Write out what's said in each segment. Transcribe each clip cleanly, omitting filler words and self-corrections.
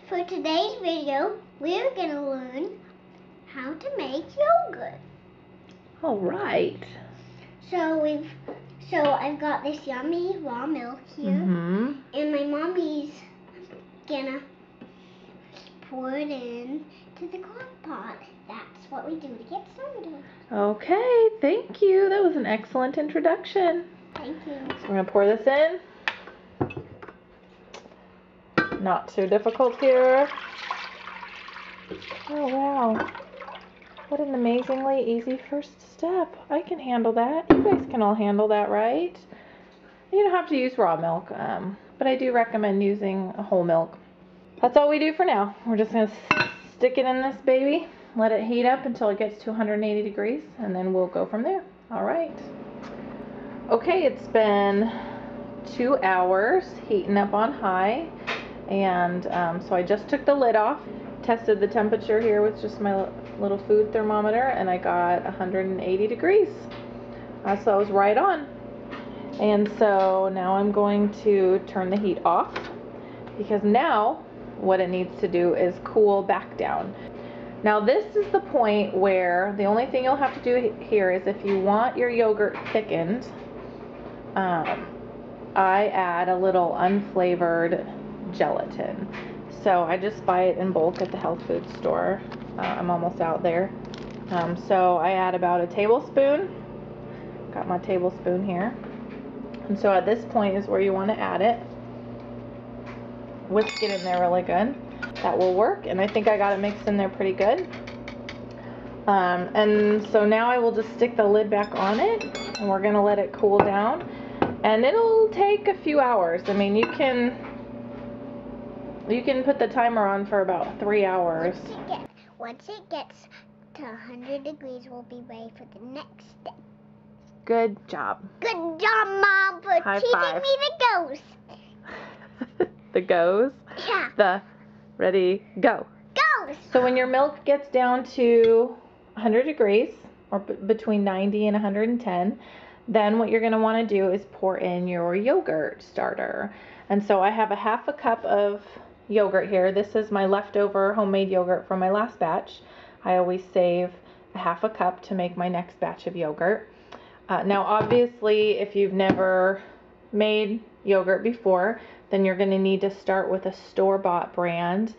For today's video, we're going to learn how to make yogurt. All right. So I've got this yummy raw milk here, and my mommy's gonna pour it in to the Crockpot. That's what we do to get started. Okay, thank you. That was an excellent introduction. Thank you. So we're gonna pour this in. Not too difficult here. Oh wow. What an amazingly easy first step. I can handle that. You guys can all handle that, right? You don't have to use raw milk, but I do recommend using a whole milk. That's all we do for now. We're just going to stick it in this baby, let it heat up until it gets to 180 degrees, and then we'll go from there. All right. Okay, it's been 2 hours heating up on high, and so I just took the lid off, tested the temperature here with just my little food thermometer, and I got 180 degrees. So I was right on. And so now I'm going to turn the heat off, because now what it needs to do is cool back down. Now this is the point where the only thing you'll have to do here is if you want your yogurt thickened, I add a little unflavored gelatin. So I just buy it in bulk at the health food store. I'm almost out there. So I add about a tablespoon. Got my tablespoon here. And so at this point is where you want to add it. Whisk it in there really good. That will work. And I think I got it mixed in there pretty good. And so now I will just stick the lid back on it. And we're going to let it cool down. And it'll take a few hours. I mean, you can put the timer on for about 3 hours. Once it gets to 100 degrees, we'll be ready for the next step. Good job. Good job, Mom, for teaching me the goes. The goes? Yeah. The ready, go. Goes. So when your milk gets down to 100 degrees, or between 90 and 110, then what you're going to want to do is pour in your yogurt starter. And so I have a half a cup of yogurt here. This is my leftover homemade yogurt from my last batch. I always save a half a cup to make my next batch of yogurt. Now obviously if you've never made yogurt before, then you're going to need to start with a store-bought brand.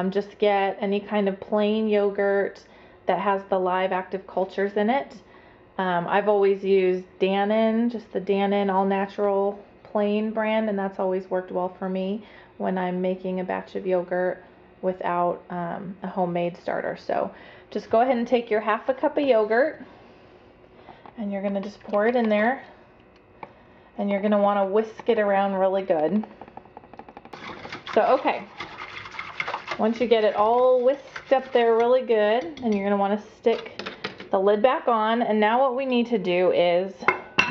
Just get any kind of plain yogurt that has the live active cultures in it. I've always used Dannon, just the Dannon all natural plain brand, and that's always worked well for me when I'm making a batch of yogurt without a homemade starter. So just go ahead and take your half a cup of yogurt, and you're going to just pour it in there, and you're going to want to whisk it around really good. So okay, once you get it all whisked up there really good, and you're going to want to stick the lid back on, and now what we need to do is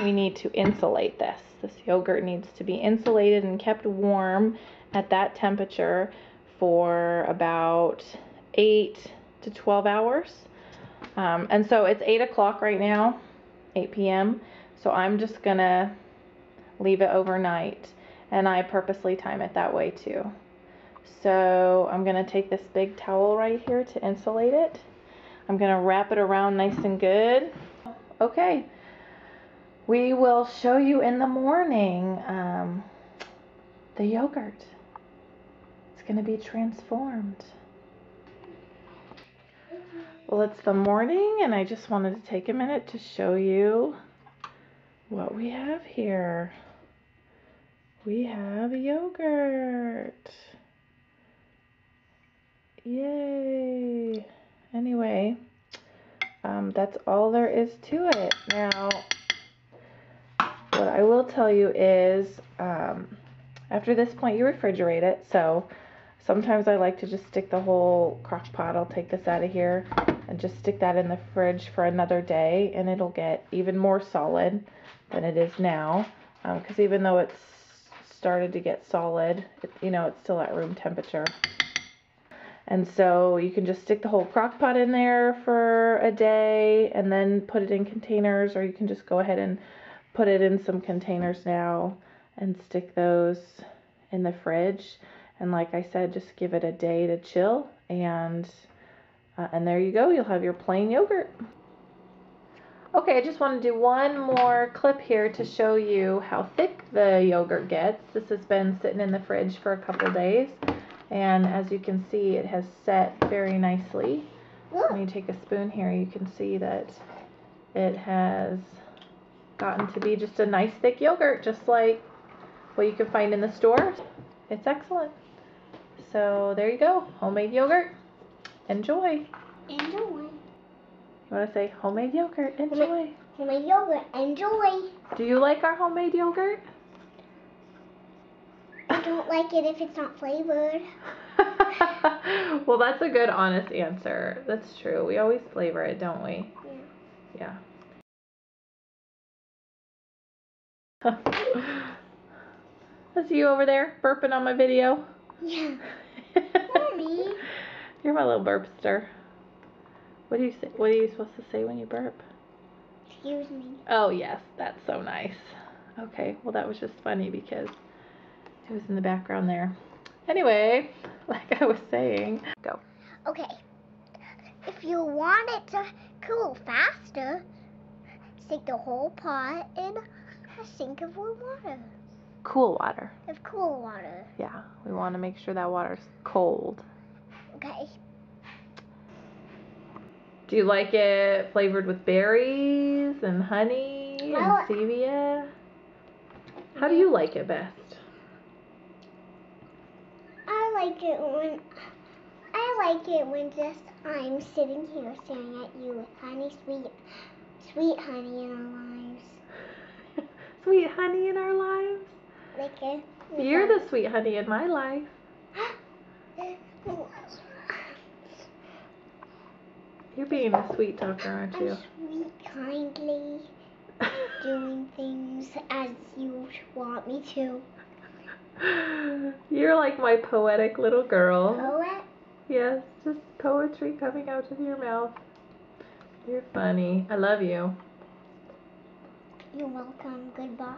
we need to insulate this. This yogurt needs to be insulated and kept warm at that temperature for about 8 to 12 hours. And so it's 8 o'clock right now, 8 p.m. So I'm just gonna leave it overnight, and I purposely time it that way too. So I'm gonna take this big towel right here to insulate it. I'm gonna wrap it around nice and good. Okay. We will show you in the morning the yogurt. It's going to be transformed. Well, it's the morning, and I just wanted to take a minute to show you what we have here. We have yogurt. Yay! Anyway, that's all there is to it. Now, what I will tell you is, after this point you refrigerate it. So sometimes I like to just stick the whole crock pot. I'll take this out of here and just stick that in the fridge for another day, and it'll get even more solid than it is now. Because even though it's started to get solid, it's still at room temperature. And so you can just stick the whole crock pot in there for a day and then put it in containers, or you can just go ahead and put it in some containers now and stick those in the fridge. And like I said, just give it a day to chill, and there you go. You'll have your plain yogurt. Okay, I just want to do one more clip here to show you how thick the yogurt gets. This has been sitting in the fridge for a couple days, and as you can see, it has set very nicely. When you take a spoon here, you can see that it has gotten to be just a nice thick yogurt, just like what you can find in the store. It's excellent. So there you go, homemade yogurt. Enjoy. Enjoy. You want to say homemade yogurt? Enjoy. Homemade yogurt. Enjoy. Do you like our homemade yogurt? I don't like it if it's not flavored. Well, that's a good, honest answer. That's true. We always flavor it, don't we? Yeah. Yeah. That's you over there burping on my video? Yeah. Mommy. You're my little burpster. What do you say? What are you supposed to say when you burp? Excuse me. Oh, yes. That's so nice. Okay. Well, that was just funny because it was in the background there. Anyway, like I was saying, go. Okay. If you want it to cool faster, stick the whole pot in a sink of warm water. Cool water. Of cool water. Yeah. We want to make sure that water's cold. Okay. Do you like it flavored with berries and honey and stevia? How do you like it best? I like it when just I'm sitting here staring at you with honey, sweet honey in our lives. Sweet honey in our lives? You're the sweet honey in my life. You're being a sweet talker, aren't you? I'm sweet, kindly, doing things as you want me to. You're like my poetic little girl. Poet? Yes, just poetry coming out of your mouth. You're funny. I love you. You're welcome. Goodbye.